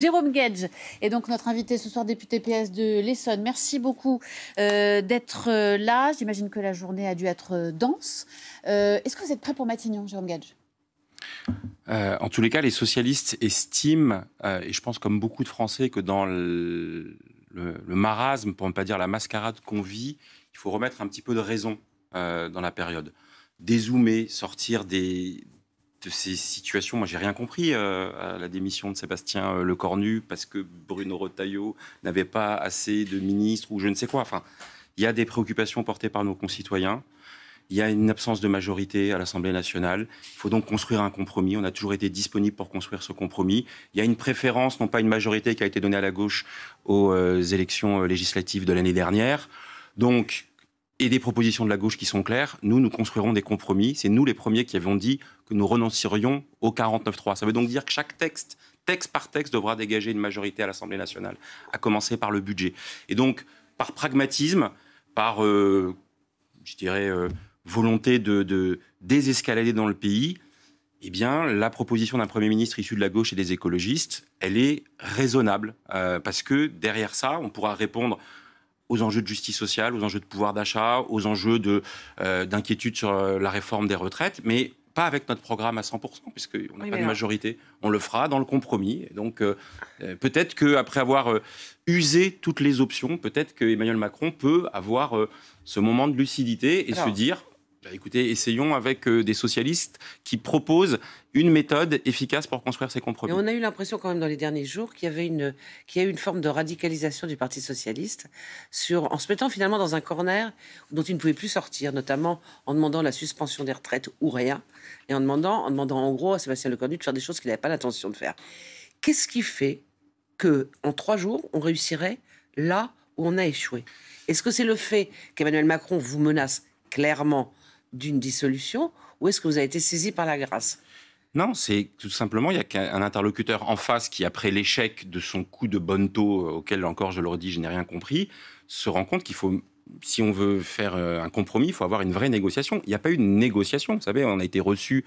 Jérôme Guedj est donc notre invité ce soir, député PS de l'Essonne. Merci beaucoup d'être là. J'imagine que la journée a dû être dense. Est-ce que vous êtes prêt pour Matignon, Jérôme Guedj? En tous les cas, les socialistes estiment, et je pense comme beaucoup de Français, que dans le marasme, pour ne pas dire la mascarade qu'on vit, il faut remettre un petit peu de raison dans la période. Dézoomer, sortir de ces situations. Moi, j'ai rien compris à la démission de Sébastien Lecornu parce que Bruno Retailleau n'avait pas assez de ministres ou je ne sais quoi. Enfin, il y a des préoccupations portées par nos concitoyens. Il y a une absence de majorité à l'Assemblée nationale. Il faut donc construire un compromis. On a toujours été disponible pour construire ce compromis. Il y a une préférence, non pas une majorité qui a été donnée à la gauche aux élections législatives de l'année dernière. Donc, et des propositions de la gauche qui sont claires. Nous construirons des compromis. C'est nous les premiers qui avons dit que nous renoncerions au 49.3. Ça veut donc dire que chaque texte par texte, devra dégager une majorité à l'Assemblée nationale, à commencer par le budget. Et donc, par pragmatisme, par, je dirais, volonté de désescalader dans le pays, eh bien, la proposition d'un Premier ministre issu de la gauche et des écologistes, elle est raisonnable. Parce que derrière ça, on pourra répondre aux enjeux de justice sociale, aux enjeux de pouvoir d'achat, aux enjeux d'inquiétude sur la réforme des retraites, mais pas avec notre programme à 100%, puisqu'on n'a pas de majorité. On le fera dans le compromis. Et donc, peut-être qu'après avoir usé toutes les options, peut-être qu'Emmanuel Macron peut avoir ce moment de lucidité et se dire... Écoutez, essayons avec des socialistes qui proposent une méthode efficace pour construire ces compromis. Et on a eu l'impression quand même dans les derniers jours qu'il y a eu une forme de radicalisation du Parti socialiste en se mettant finalement dans un corner dont il ne pouvait plus sortir, notamment en demandant la suspension des retraites ou rien, et en demandant en gros à Sébastien Lecornu de faire des choses qu'il n'avait pas l'intention de faire. Qu'est-ce qui fait qu'en 3 jours, on réussirait là où on a échoué? Est-ce que c'est le fait qu'Emmanuel Macron vous menace clairement d'une dissolution, ou est-ce que vous avez été saisi par la grâce? Non, c'est tout simplement, il y a qu'un interlocuteur en face qui, après l'échec de son coup de bonneteau, auquel encore, je le redis, je n'ai rien compris, se rend compte qu'il faut, si on veut faire un compromis, il faut avoir une vraie négociation. Il n'y a pas eu de négociation. Vous savez, on a été reçus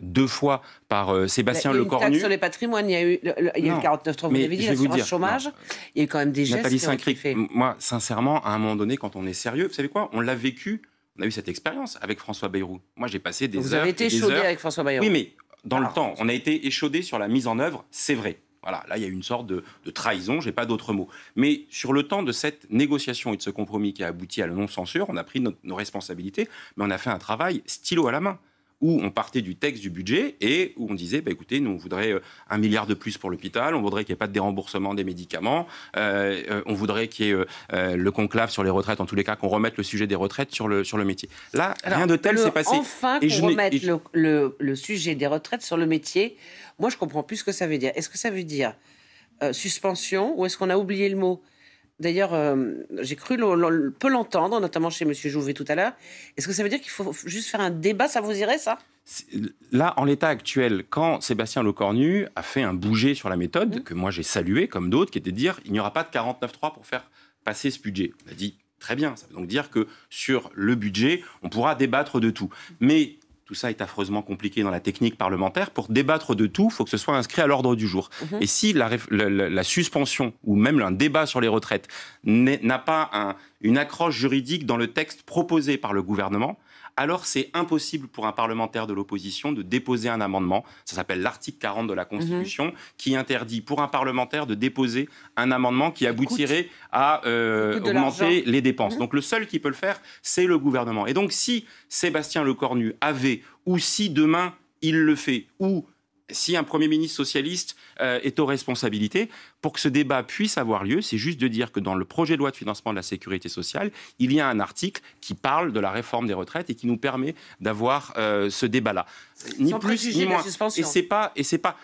2 fois par Sébastien Lecornu. Il y a eu une taxe sur les patrimoines, il y a eu le 49.3, vous l'avez dit, l'assurance chômage. Il y a eu quand même des gestes qui ont été faits. Moi, sincèrement, à un moment donné, quand on est sérieux, vous savez quoi, on l'a vécu. On a eu cette expérience avec François Bayrou. Moi, j'ai passé des heures. Vous avez été échaudé avec François Bayrou. Oui, mais dans le temps, on a été échaudé sur la mise en œuvre, c'est vrai. Voilà, là, il y a eu une sorte de trahison, j'ai pas d'autres mots. Mais sur le temps de cette négociation et de ce compromis qui a abouti à la non-censure, on a pris nos responsabilités, mais on a fait un travail stylo à la main, où on partait du texte du budget et où on disait, écoutez, nous, on voudrait 1 milliard de plus pour l'hôpital, on voudrait qu'il n'y ait pas de déremboursement des médicaments, on voudrait qu'il y ait le conclave sur les retraites, en tous les cas, qu'on remette le sujet des retraites sur le métier. Là, rien de tel s'est passé. Enfin, qu'on remette le sujet des retraites sur le métier, moi, je comprends plus ce que ça veut dire. Est-ce que ça veut dire suspension ou est-ce qu'on a oublié le mot? D'ailleurs, j'ai cru peu l'entendre, notamment chez M. Jouvet tout à l'heure. Est-ce que ça veut dire qu'il faut juste faire un débat? Ça vous irait, ça? Là, en l'état actuel, quand Sébastien Lecornu a fait un bouger sur la méthode, que moi j'ai salué, comme d'autres, qui était de dire il n'y aura pas de 49.3 pour faire passer ce budget. On a dit très bien, ça veut donc dire que sur le budget, on pourra débattre de tout. Mais tout ça est affreusement compliqué dans la technique parlementaire. Pour débattre de tout, il faut que ce soit inscrit à l'ordre du jour. Et si la suspension ou même un débat sur les retraites n'a pas une accroche juridique dans le texte proposé par le gouvernement, alors c'est impossible pour un parlementaire de l'opposition de déposer un amendement. Ça s'appelle l'article 40 de la Constitution, qui interdit pour un parlementaire de déposer un amendement qui aboutirait à augmenter les dépenses. Donc le seul qui peut le faire, c'est le gouvernement. Et donc si Sébastien Lecornu avait, ou si demain il le fait, ou si un Premier ministre socialiste est aux responsabilités, pour que ce débat puisse avoir lieu, c'est juste de dire que dans le projet de loi de financement de la sécurité sociale, il y a un article qui parle de la réforme des retraites et qui nous permet d'avoir ce débat-là. Ni plus ni moins. Et c'est pas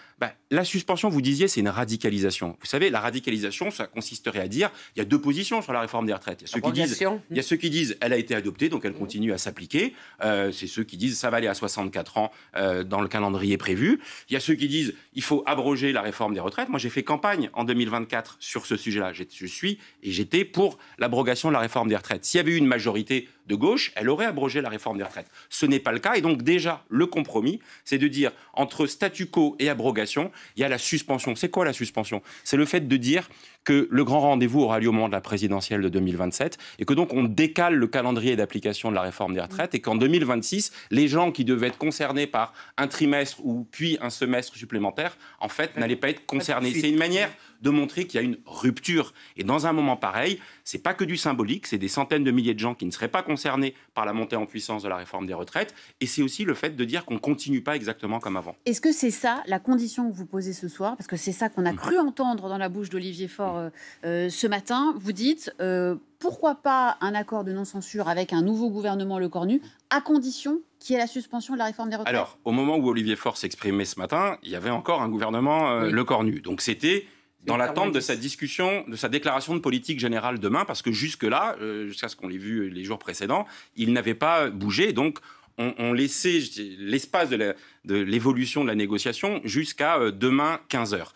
la suspension, vous disiez, c'est une radicalisation. Vous savez, la radicalisation, ça consisterait à dire il y a 2 positions sur la réforme des retraites. Il y a ceux qui disent elle a été adoptée, donc elle continue à s'appliquer. C'est ceux qui disent ça va aller à 64 ans dans le calendrier prévu. Il y a ceux qui disent il faut abroger la réforme des retraites. Moi, j'ai fait campagne en 2024 sur ce sujet-là. J'étais pour l'abrogation de la réforme des retraites. S'il y avait eu une majorité de gauche, elle aurait abrogé la réforme des retraites. Ce n'est pas le cas. Et donc déjà, le compromis, c'est de dire entre statu quo et abrogation, il y a la suspension. C'est quoi la suspension? C'est le fait de dire que le grand rendez-vous aura lieu au moment de la présidentielle de 2027 et que donc on décale le calendrier d'application de la réforme des retraites et qu'en 2026, les gens qui devaient être concernés par un trimestre ou puis un semestre supplémentaire, en fait, n'allaient pas être concernés. C'est une manière de montrer qu'il y a une rupture. Et dans un moment pareil, c'est pas que du symbolique, c'est des centaines de milliers de gens qui ne seraient pas concernés par la montée en puissance de la réforme des retraites. Et c'est aussi le fait de dire qu'on ne continue pas exactement comme avant. Est-ce que c'est ça la condition que vous posez ce soir? Parce que c'est ça qu'on a cru entendre dans la bouche d'Olivier Faure ce matin. Vous dites pourquoi pas un accord de non-censure avec un nouveau gouvernement Lecornu, à condition qu'il y ait la suspension de la réforme des retraites? Alors, au moment où Olivier Faure s'exprimait ce matin, il y avait encore un gouvernement Lecornu. Donc c'était dans l'attente de sa discussion, de sa déclaration de politique générale demain, parce que jusque-là, jusqu'à ce qu'on l'ait vu les jours précédents, il n'avait pas bougé. Donc, on laissait l'espace de l'évolution de la négociation jusqu'à demain 15h.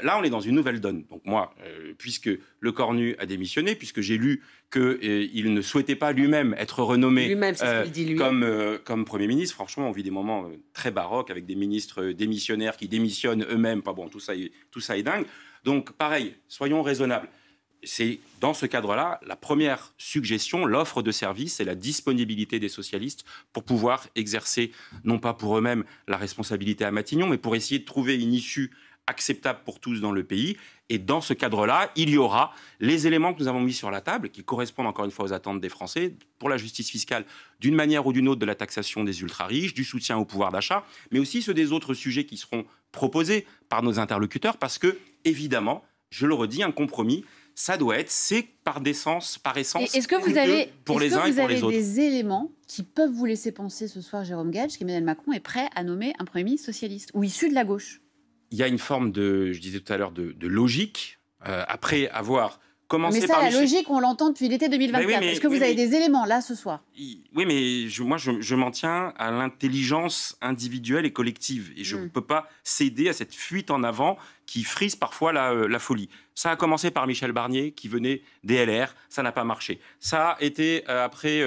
Là, on est dans une nouvelle donne. Donc moi, puisque Lecornu a démissionné, puisque j'ai lu qu'il ne souhaitait pas lui-même être renommé comme Premier ministre, franchement, on vit des moments très baroques avec des ministres démissionnaires qui démissionnent eux-mêmes. Enfin bon, tout ça est dingue. Donc pareil, soyons raisonnables. C'est dans ce cadre-là, la première suggestion, l'offre de service et la disponibilité des socialistes pour pouvoir exercer, non pas pour eux-mêmes la responsabilité à Matignon, mais pour essayer de trouver une issue acceptable pour tous dans le pays. Et dans ce cadre-là, il y aura les éléments que nous avons mis sur la table, qui correspondent encore une fois aux attentes des Français, pour la justice fiscale, d'une manière ou d'une autre, de la taxation des ultra-riches, du soutien au pouvoir d'achat, mais aussi ceux des autres sujets qui seront proposés par nos interlocuteurs, parce que, évidemment, je le redis, un compromis, ça doit être, c'est par essence, est-ce que vous avez, pour les uns et pour les autres. des éléments qui peuvent vous laisser penser ce soir, Jérôme Gage, qu'Emmanuel Macron est prêt à nommer un Premier ministre socialiste ou issu de la gauche? Il y a une forme de, je disais tout à l'heure, de logique, après avoir commencé par... Mais ça, la logique, on l'entend depuis l'été 2024. Est-ce que vous avez des éléments, là, ce soir? Oui, mais je m'en tiens à l'intelligence individuelle et collective. Et je ne peux pas céder à cette fuite en avant qui frise parfois la folie. Ça a commencé par Michel Barnier, qui venait des LR, ça n'a pas marché. Ça a été, après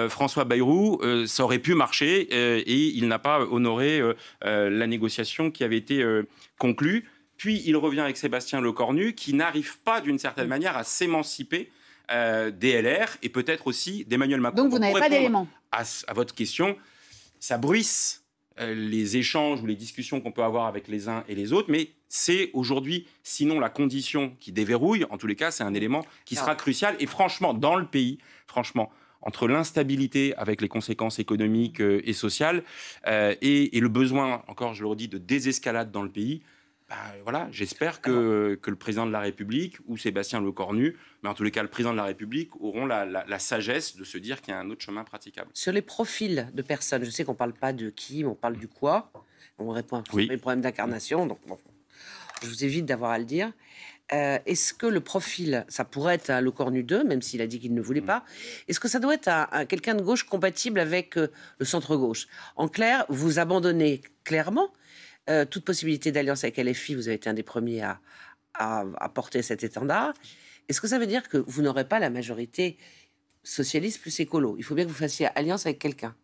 François Bayrou, ça aurait pu marcher, et il n'a pas honoré la négociation qui avait été conclue. Puis il revient avec Sébastien Lecornu, qui n'arrive pas, d'une certaine manière, à s'émanciper des LR et peut-être aussi d'Emmanuel Macron. Donc vous n'avez pas d'éléments. À votre question, ça bruisse les échanges ou les discussions qu'on peut avoir avec les uns et les autres, mais c'est aujourd'hui, sinon la condition qui déverrouille, en tous les cas, c'est un élément qui sera crucial. Et franchement, dans le pays, entre l'instabilité avec les conséquences économiques et sociales et le besoin, encore je le redis, de désescalade dans le pays, voilà, j'espère que le président de la République ou Sébastien Lecornu, mais en tous les cas le président de la République, auront la sagesse de se dire qu'il y a un autre chemin praticable. Sur les profils de personnes, je sais qu'on ne parle pas de qui, mais on parle du quoi. On répond à les problèmes d'incarnation, donc bon, je vous évite d'avoir à le dire. Est-ce que le profil, ça pourrait être un Lecornu 2, même s'il a dit qu'il ne voulait pas, est-ce que ça doit être quelqu'un de gauche compatible avec le centre-gauche? En clair, vous abandonnez clairement toute possibilité d'alliance avec LFI, vous avez été un des premiers à porter cet étendard. Est-ce que ça veut dire que vous n'aurez pas la majorité socialiste plus écolo? Il faut bien que vous fassiez alliance avec quelqu'un.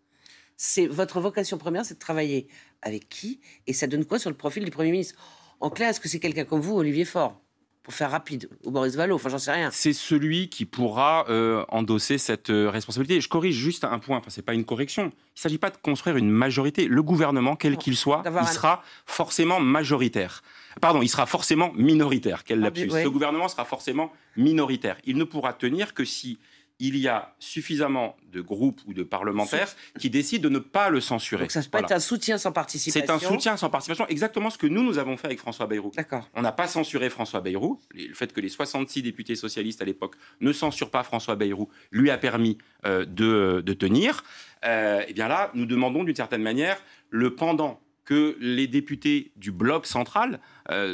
Votre vocation première, c'est de travailler avec qui? Et ça donne quoi sur le profil du Premier ministre? En clair, est-ce que c'est quelqu'un comme vous, Olivier Faure, pour faire rapide, ou Boris Vallaud, enfin j'en sais rien. C'est celui qui pourra endosser cette responsabilité. Je corrige juste un point, c'est pas une correction. Il ne s'agit pas de construire une majorité. Le gouvernement, quel qu'il soit, il sera forcément majoritaire. Pardon, il sera forcément minoritaire. Quel lapsus. Le gouvernement sera forcément minoritaire. Il ne pourra tenir que si il y a suffisamment de groupes ou de parlementaires qui décident de ne pas le censurer. Donc ça peut être un soutien sans participation. C'est un soutien sans participation, exactement ce que nous avons fait avec François Bayrou. D'accord. On n'a pas censuré François Bayrou. Le fait que les 66 députés socialistes à l'époque ne censurent pas François Bayrou lui a permis de tenir. Et bien là, nous demandons d'une certaine manière le pendant que les députés du bloc central,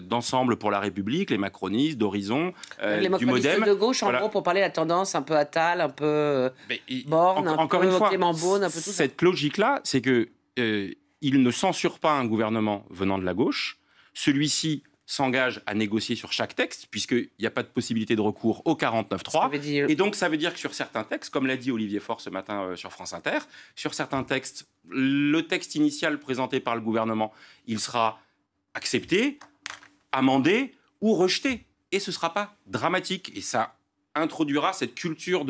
d'Ensemble pour la République, les macronistes, d'Horizon, du Modem... de gauche, en gros, pour parler de la tendance un peu Attal, un peu Borne, encore un peu une fois, Clément Beaune, un peu tout ça. Cette logique-là, c'est que il ne censure pas un gouvernement venant de la gauche. Celui-ci s'engage à négocier sur chaque texte, puisqu'il n'y a pas de possibilité de recours au 49.3. Et donc, ça veut dire que sur certains textes, comme l'a dit Olivier Faure ce matin sur France Inter, sur certains textes, le texte initial présenté par le gouvernement, il sera accepté, amendé ou rejeté. Et ce ne sera pas dramatique. Et ça introduira cette culture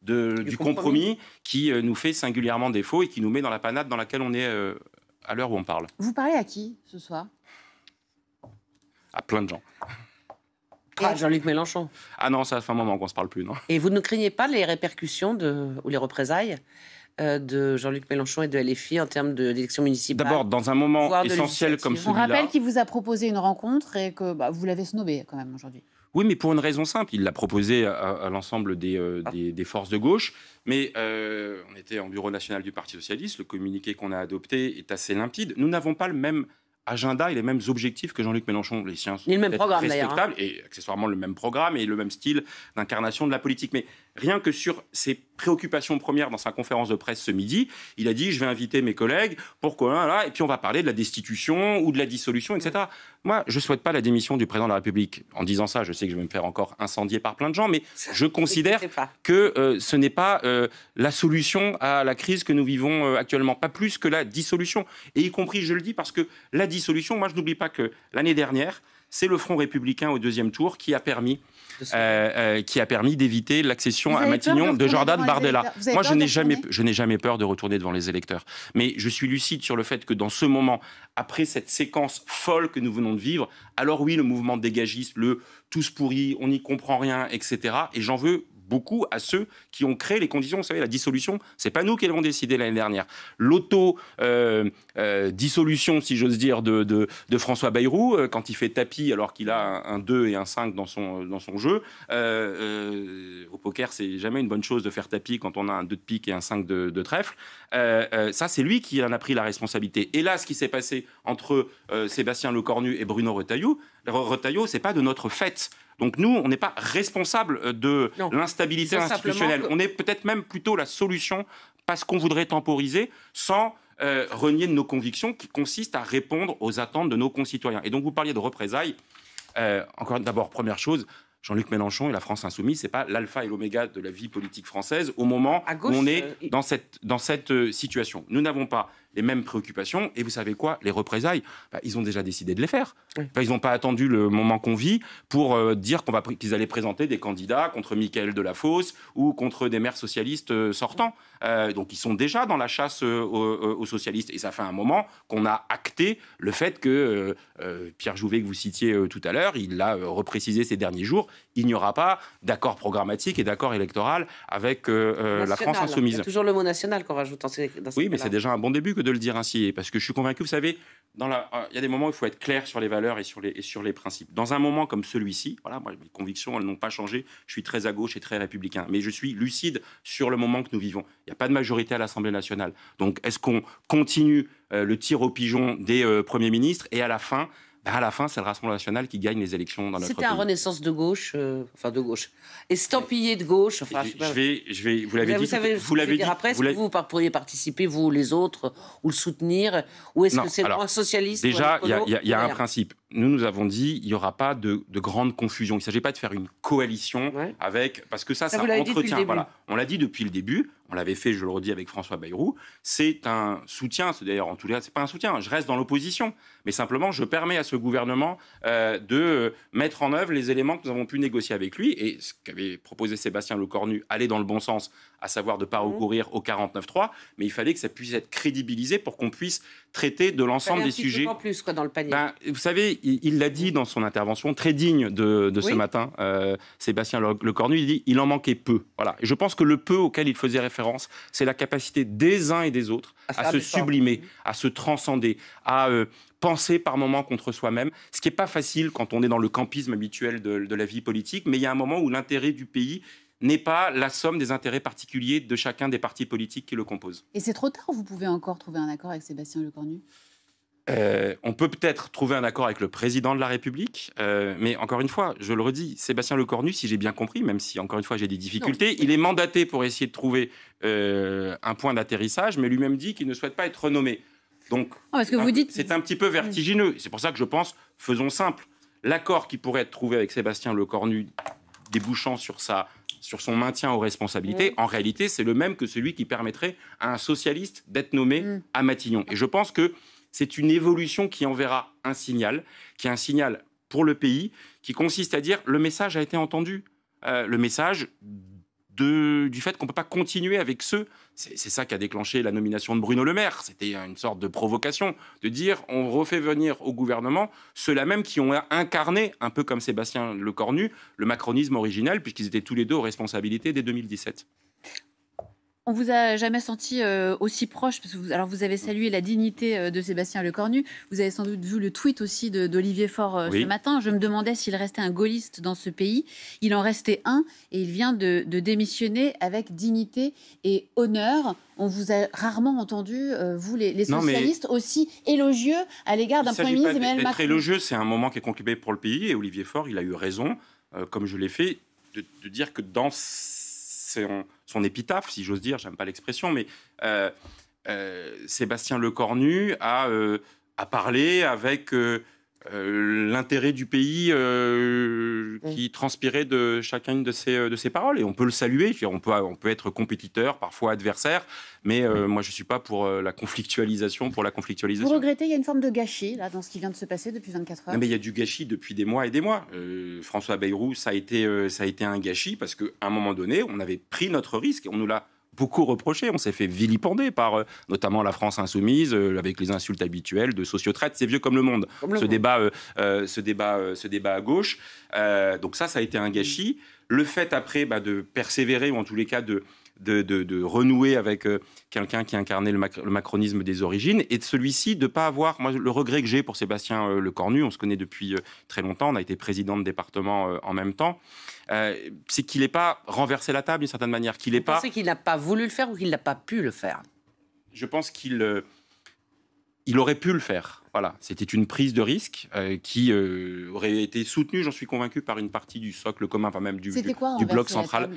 du compromis qui nous fait singulièrement défaut et qui nous met dans la panade dans laquelle on est à l'heure où on parle. Vous parlez à qui ce soir? À plein de gens. Jean-Luc Mélenchon. Ah non, ça fait un moment qu'on ne se parle plus, non. Et vous ne craignez pas les répercussions ou les représailles de Jean-Luc Mélenchon et de LFI en termes d'élections municipales? D'abord, dans un moment essentiel comme celui-là... On rappelle qu'il vous a proposé une rencontre et que vous l'avez snobé quand même aujourd'hui. Oui, mais pour une raison simple. Il l'a proposé à l'ensemble des forces de gauche. Mais on était en bureau national du Parti socialiste. Le communiqué qu'on a adopté est assez limpide. Nous n'avons pas le même agenda et les mêmes objectifs que Jean-Luc Mélenchon. Les siens sont respectables et accessoirement le même programme et le même style d'incarnation de la politique. Mais rien que sur ses préoccupations premières dans sa conférence de presse ce midi, il a dit « je vais inviter mes collègues pour et puis on va parler de la destitution ou de la dissolution, etc. » Moi, je ne souhaite pas la démission du président de la République. En disant ça, je sais que je vais me faire encore incendier par plein de gens, mais je considère que ce n'est pas la solution à la crise que nous vivons actuellement, pas plus que la dissolution. Et y compris, je le dis, parce que la dissolution, moi je n'oublie pas que l'année dernière, c'est le Front républicain au deuxième tour qui a permis d'éviter l'accession à Matignon de Jordan Bardella. Moi, je n'ai jamais peur de retourner devant les électeurs. Mais je suis lucide sur le fait que dans ce moment, après cette séquence folle que nous venons de vivre, alors oui, le mouvement dégagiste, le tous pourris, on n'y comprend rien, etc. Et j'en veux beaucoup à ceux qui ont créé les conditions. Vous savez, la dissolution, c'est pas nous qui l'avons décidé l'année dernière. L'auto-dissolution, si j'ose dire, de François Bayrou, quand il fait tapis alors qu'il a un 2 et un 5 dans son jeu. Au poker, c'est jamais une bonne chose de faire tapis quand on a un 2 de pique et un 5 de trèfle. Ça, c'est lui qui en a pris la responsabilité. Et là, ce qui s'est passé entre Sébastien Lecornu et Bruno Retailleau, c'est pas de notre fait. Donc nous, on n'est pas responsable de l'instabilité institutionnelle. On est peut-être même plutôt la solution parce qu'on voudrait temporiser sans renier de nos convictions qui consistent à répondre aux attentes de nos concitoyens. Et donc vous parliez de représailles. Encore d'abord, première chose, Jean-Luc Mélenchon et la France insoumise, c'est pas l'alpha et l'oméga de la vie politique française au moment où on est dans cette situation. Nous n'avons pas les mêmes préoccupations. Et vous savez quoi? Les représailles, ils ont déjà décidé de les faire. Oui. Ils n'ont pas attendu le moment qu'on vit pour dire qu'ils allaient présenter des candidats contre Mickaël Delafosse ou contre des maires socialistes sortants. Donc ils sont déjà dans la chasse aux socialistes. Et ça fait un moment qu'on a acté le fait que Pierre Jouvet, que vous citiez tout à l'heure, il l'a reprécisé ces derniers jours, il n'y aura pas d'accord programmatique et d'accord électoral avec la France insoumise. Il y a toujours le mot national qu'on rajoute dans ces oui, mais c'est déjà un bon début que de le dire ainsi. Parce que je suis convaincu, vous savez, il y a des moments où il faut être clair sur les valeurs et sur les principes. Dans un moment comme celui-ci, voilà, moi, mes convictions, elles n'ont pas changé. Je suis très à gauche et très républicain. Mais je suis lucide sur le moment que nous vivons. Il n'y a pas de majorité à l'Assemblée nationale. Donc, est-ce qu'on continue le tir au pigeon des premiers ministres et à la fin, c'est le Rassemblement national qui gagne les élections dans notre pays. C'était un renaissance de gauche, de gauche, estampillé de gauche. Enfin, vous l'avez dit. Vous l'avez dit. Après, est-ce que vous pourriez participer, vous, les autres, ou le soutenir, ou est-ce que c'est un socialiste? Déjà, il y a un principe. Nous avons dit il n'y aura pas de grande confusion. Il ne s'agit pas de faire une coalition avec... Parce que ça entretient. Voilà. On l'a dit depuis le début. On l'avait fait, je le redis, avec François Bayrou. C'est un soutien. D'ailleurs, en tout cas, ce n'est pas un soutien. Je reste dans l'opposition. Mais simplement, je permets à ce gouvernement de mettre en œuvre les éléments que nous avons pu négocier avec lui. Et ce qu'avait proposé Sébastien Lecornu allait dans le bon sens, à savoir de ne pas recourir au 49.3. Mais il fallait que ça puisse être crédibilisé pour qu'on puisse traiter de l'ensemble des sujets. En plus, dans le panier. Vous savez, il l'a dit dans son intervention, très digne de ce matin, Sébastien Lecornu, il dit il en manquait peu. Voilà. Et je pense que le peu auquel il faisait référence, c'est la capacité des uns et des autres à se sublimer, à se transcender, à penser par moments contre soi-même, ce qui n'est pas facile quand on est dans le campisme habituel de la vie politique, mais il y a un moment où l'intérêt du pays n'est pas la somme des intérêts particuliers de chacun des partis politiques qui le composent. Et c'est trop tard, vous pouvez encore trouver un accord avec Sébastien Lecornu? On peut peut-être trouver un accord avec le président de la République, mais encore une fois, je le redis, Sébastien Lecornu, si j'ai bien compris, même si encore une fois j'ai des difficultés, il est mandaté pour essayer de trouver un point d'atterrissage, mais lui-même dit qu'il ne souhaite pas être renommé. Donc, parce que vous dites... c'est un petit peu vertigineux. C'est pour ça que je pense, faisons simple. l'accord qui pourrait être trouvé avec Sébastien Lecornu débouchant sur son maintien aux responsabilités, en réalité, c'est le même que celui qui permettrait à un socialiste d'être nommé à Matignon. Et je pense que c'est une évolution qui enverra un signal, qui est un signal pour le pays, qui consiste à dire le message a été entendu. Le message du fait qu'on ne peut pas continuer avec ceux... C'est ça qui a déclenché la nomination de Bruno Le Maire. C'était une sorte de provocation, de dire on refait venir au gouvernement ceux-là même qui ont incarné, un peu comme Sébastien Lecornu, le macronisme originel, puisqu'ils étaient tous les deux aux responsabilités dès 2017. On vous a jamais senti aussi proche, parce que vous avez salué la dignité de Sébastien Lecornu. Vous avez sans doute vu le tweet aussi d'Olivier Faure ce matin. Je me demandais s'il restait un gaulliste dans ce pays. Il en restait un et il vient de démissionner avec dignité et honneur. On vous a rarement entendu, vous les socialistes, aussi élogieux à l'égard d'un Premier ministre Emmanuel Macron. Être élogieux, c'est un moment qui est compliqué pour le pays. Et Olivier Faure, il a eu raison, comme je l'ai fait, de dire que dans son épitaphe, si j'ose dire, j'aime pas l'expression, mais Sébastien Lecornu a parlé avec l'intérêt du pays qui transpirait de chacune de ses paroles. Et on peut le saluer, on peut être compétiteur, parfois adversaire, mais moi je ne suis pas pour la conflictualisation. Vous regrettez, il y a une forme de gâchis là, dans ce qui vient de se passer depuis 24 heures? Non, mais il y a du gâchis depuis des mois et des mois. François Bayrou, ça a été un gâchis parce qu'à un moment donné, on avait pris notre risque et on nous l'a beaucoup reproché. On s'est fait vilipender par notamment la France insoumise avec les insultes habituelles de sociotraite. C'est vieux comme le monde. Ce débat à gauche. Donc ça a été un gâchis. Le fait après de persévérer ou en tous les cas de renouer avec quelqu'un qui incarnait le macronisme des origines, et de celui-ci de ne pas avoir... Moi, le regret que j'ai pour Sébastien Lecornu, on se connaît depuis très longtemps, on a été président de département en même temps, c'est qu'il n'ait pas renversé la table d'une certaine manière. Vous pensez qu'il n'a pas voulu le faire ou qu'il n'a pas pu le faire? Je pense qu'il aurait pu le faire. Voilà, c'était une prise de risque qui aurait été soutenue, j'en suis convaincu, par une partie du socle commun, enfin même du bloc central.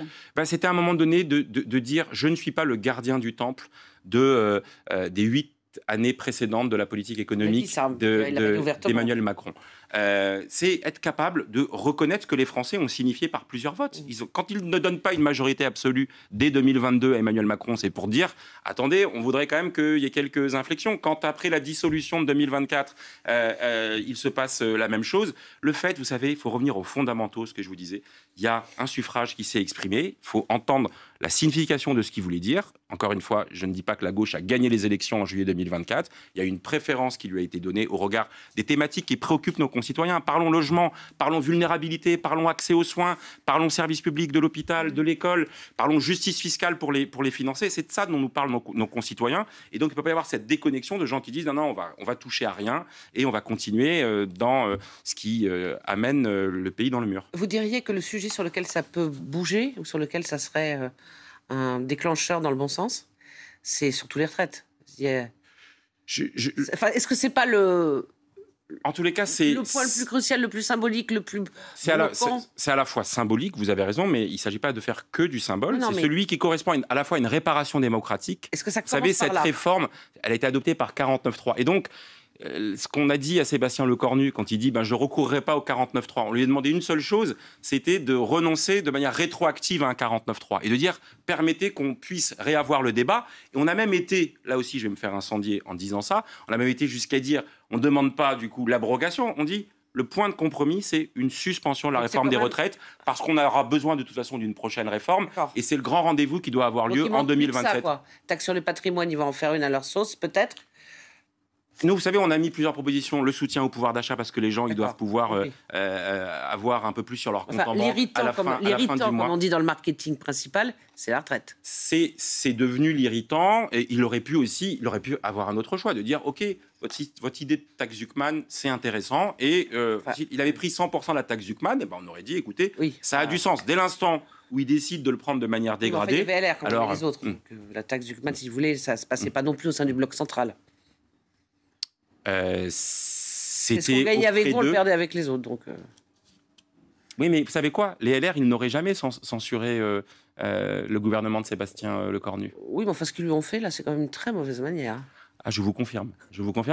C'était à un moment donné de dire « je ne suis pas le gardien du temple des 8 années précédentes de la politique économique d'Emmanuel Macron ». C'est être capable de reconnaître ce que les Français ont signifié par plusieurs votes. Quand ils ne donnent pas une majorité absolue dès 2022 à Emmanuel Macron, c'est pour dire « attendez, on voudrait quand même qu'il y ait quelques inflexions ». Quand après la dissolution de 2024, il se passe la même chose, le fait, vous savez, il faut revenir aux fondamentaux, ce que je vous disais. Il y a un suffrage qui s'est exprimé, il faut entendre la signification de ce qu'il voulait dire. Encore une fois, je ne dis pas que la gauche a gagné les élections en juillet 2024. Il y a une préférence qui lui a été donnée au regard des thématiques qui préoccupent nos concitoyens. Parlons logement, parlons vulnérabilité, parlons accès aux soins, parlons services publics de l'hôpital, de l'école, parlons justice fiscale pour les financer. C'est de ça dont nous parlent nos concitoyens. Et donc, il ne peut pas y avoir cette déconnexion de gens qui disent non, on va toucher à rien et on va continuer dans ce qui amène le pays dans le mur. Vous diriez que le sujet sur lequel ça peut bouger ou sur lequel ça serait un déclencheur dans le bon sens, c'est surtout les retraites. Est-ce que c'est pas en tous les cas, c'est le point le plus crucial, le plus symbolique, le plus c'est à la fois symbolique, vous avez raison, mais il ne s'agit pas de faire que du symbole. C'est celui qui correspond à la fois à une réparation démocratique. Est-ce que ça vous savez, cette réforme, elle a été adoptée par 49.3. Et donc, ce qu'on a dit à Sébastien Lecornu quand il dit je ne recourrai pas au 49.3, on lui a demandé une seule chose, c'était de renoncer de manière rétroactive à un 49.3 et de dire permettez qu'on puisse réavoir le débat. Et on a même été, là aussi je vais me faire incendier en disant ça, on a même été jusqu'à dire on ne demande pas du coup l'abrogation, on dit le point de compromis, c'est une suspension de la réforme des retraites, parce qu'on aura besoin de toute façon d'une prochaine réforme, et c'est le grand rendez-vous qui doit avoir lieu en 2027. Taxe sur le patrimoine, ils vont en faire une à leur sauce, peut-être. Nous, vous savez, on a mis plusieurs propositions. Le soutien au pouvoir d'achat, parce que les gens ils doivent pouvoir avoir un peu plus sur leur compte en banque à la fin du mois. Comme on dit dans le marketing principal, c'est la retraite. C'est devenu l'irritant. Et il aurait pu avoir un autre choix, de dire, OK, votre idée de taxe Zuckman, c'est intéressant. Et il avait pris 100% de la taxe Zuckman, et on aurait dit, écoutez, ça a du sens. Dès l'instant où il décide de le prendre de manière dégradée... On fait les VLR, comme les autres. La taxe Zuckman, si vous voulez, ça ne se passait pas non plus au sein du bloc central. C'est ce qu'on gagnait avec vous, on le perdait avec les autres. Donc Oui, mais vous savez quoi? Les LR, ils n'auraient jamais censuré le gouvernement de Sébastien Lecornu. Oui, mais enfin, ce qu'ils lui ont fait, là, c'est quand même une très mauvaise manière. Ah, je vous confirme,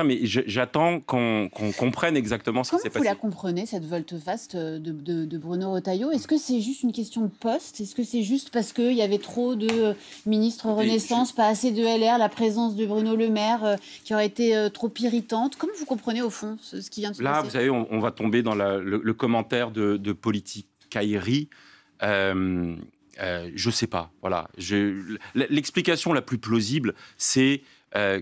mais j'attends qu'on comprenne exactement ce qui s'est passé. Comment vous la comprenez, cette volte-face de Bruno Retailleau? Est-ce que c'est juste une question de poste? Est-ce que c'est juste parce qu'il y avait trop de ministres Renaissance, pas assez de LR, la présence de Bruno Le Maire qui aurait été trop irritante? Comment vous comprenez, au fond, ce qui vient de se passer? Là, vous savez, on va tomber dans le commentaire de politicaillerie. Je sais pas. Voilà. L'explication la plus plausible, c'est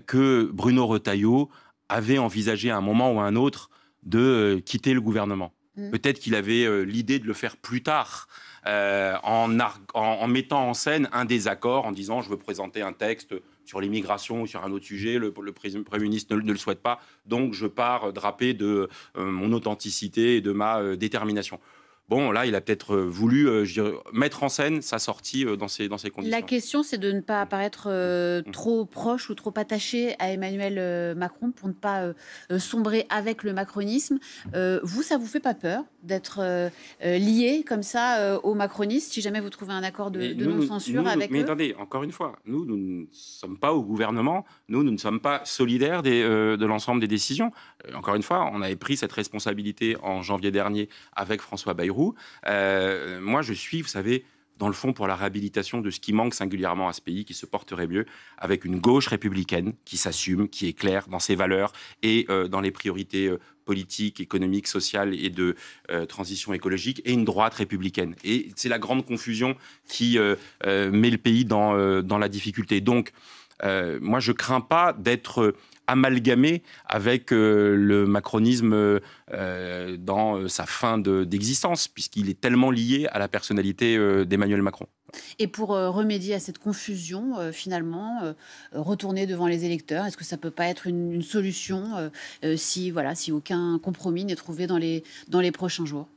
que Bruno Retailleau avait envisagé à un moment ou à un autre de quitter le gouvernement. Peut-être qu'il avait l'idée de le faire plus tard, en mettant en scène un désaccord, en disant « je veux présenter un texte sur l'immigration ou sur un autre sujet, le Premier ministre ne le souhaite pas, donc je pars draper de mon authenticité et de ma détermination ». Bon, là, il a peut-être voulu mettre en scène sa sortie dans ces conditions. La question, c'est de ne pas apparaître trop proche ou trop attaché à Emmanuel Macron pour ne pas sombrer avec le macronisme. Vous, ça vous fait pas peur d'être lié comme ça aux macronistes si jamais vous trouvez un accord de non-censure avec eux? Mais attendez, encore une fois, nous ne sommes pas au gouvernement, nous ne sommes pas solidaires de l'ensemble des décisions. Encore une fois, on avait pris cette responsabilité en janvier dernier avec François Bayrou. Moi, je suis, vous savez, dans le fond, pour la réhabilitation de ce qui manque singulièrement à ce pays, qui se porterait mieux, avec une gauche républicaine qui s'assume, qui est claire dans ses valeurs et dans les priorités politiques, économiques, sociales et de transition écologique, et une droite républicaine. Et c'est la grande confusion qui met le pays dans la difficulté. Donc, moi, je crains pas d'être amalgamé avec le macronisme dans sa fin d'existence, puisqu'il est tellement lié à la personnalité d'Emmanuel Macron. Et pour remédier à cette confusion, finalement, retourner devant les électeurs, est-ce que ça ne peut pas être une solution si aucun compromis n'est trouvé dans les prochains jours?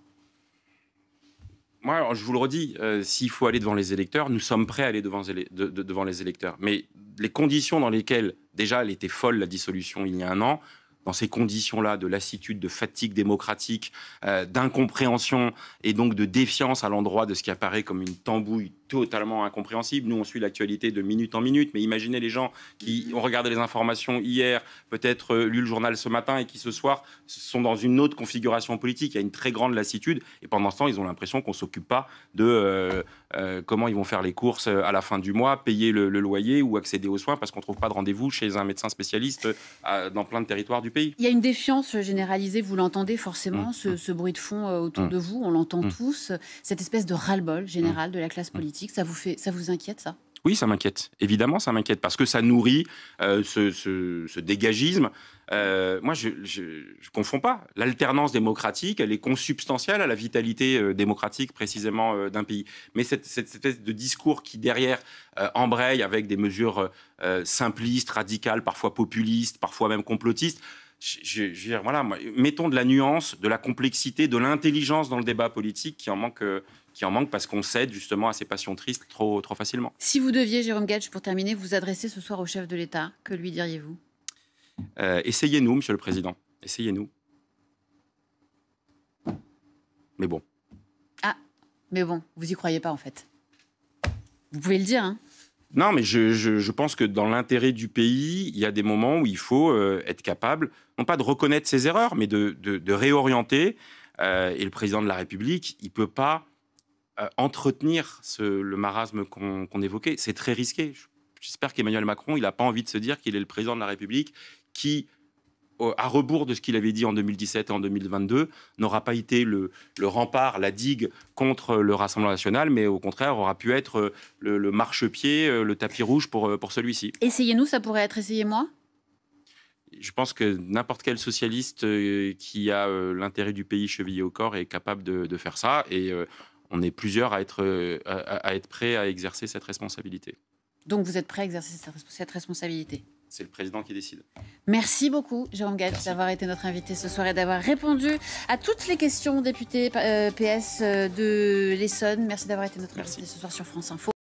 Moi, alors, je vous le redis, s'il faut aller devant les électeurs, nous sommes prêts à aller devant les électeurs. Mais les conditions dans lesquelles, déjà, elle était folle, la dissolution, il y a un an, dans ces conditions-là de lassitude, de fatigue démocratique, d'incompréhension et donc de défiance à l'endroit de ce qui apparaît comme une tambouille totalement incompréhensible. Nous, on suit l'actualité de minute en minute, mais imaginez les gens qui ont regardé les informations hier, peut-être lu le journal ce matin et qui, ce soir, sont dans une autre configuration politique. Il y a une très grande lassitude et pendant ce temps, ils ont l'impression qu'on ne s'occupe pas de comment ils vont faire les courses à la fin du mois, payer le loyer ou accéder aux soins parce qu'on ne trouve pas de rendez-vous chez un médecin spécialiste dans plein de territoires du pays. Il y a une défiance généralisée, vous l'entendez forcément, ce bruit de fond autour de vous, on l'entend tous, cette espèce de ras-le-bol général de la classe politique. Ça vous inquiète, ça? Oui, ça m'inquiète. Évidemment, ça m'inquiète parce que ça nourrit ce dégagisme. Moi, je ne confonds pas. L'alternance démocratique, elle est consubstantielle à la vitalité démocratique précisément d'un pays. Mais cette espèce de discours qui, derrière, embraye avec des mesures simplistes, radicales, parfois populistes, parfois même complotistes, voilà, mettons de la nuance, de la complexité, de l'intelligence dans le débat politique qui en manque parce qu'on cède justement à ces passions tristes trop facilement. Si vous deviez, Jérôme Gaj, pour terminer, vous adresser ce soir au chef de l'État, que lui diriez-vous? Essayez-nous, Monsieur le Président. Essayez-nous. Mais bon. Ah, mais bon, vous y croyez pas en fait. Vous pouvez le dire, hein? Non, mais je pense que dans l'intérêt du pays, il y a des moments où il faut être capable, non pas de reconnaître ses erreurs, mais de réorienter. Et le président de la République, il ne peut pas entretenir le marasme qu'on évoquait. C'est très risqué. J'espère qu'Emmanuel Macron, il n'a pas envie de se dire qu'il est le président de la République qui, à rebours de ce qu'il avait dit en 2017 et en 2022, n'aura pas été le rempart, la digue contre le Rassemblement national, mais au contraire aura pu être le marchepied, le tapis rouge pour celui-ci. Essayez-nous, ça pourrait être essayez-moi? Je pense que n'importe quel socialiste qui a l'intérêt du pays chevillé au corps est capable de faire ça, et on est plusieurs à être prêts à exercer cette responsabilité. Donc vous êtes prêt à exercer cette responsabilité? C'est le président qui décide. Merci beaucoup, Jérôme Gaj, d'avoir été notre invité ce soir et d'avoir répondu à toutes les questions, député PS de l'Essonne. Merci d'avoir été notre invité ce soir sur France Info.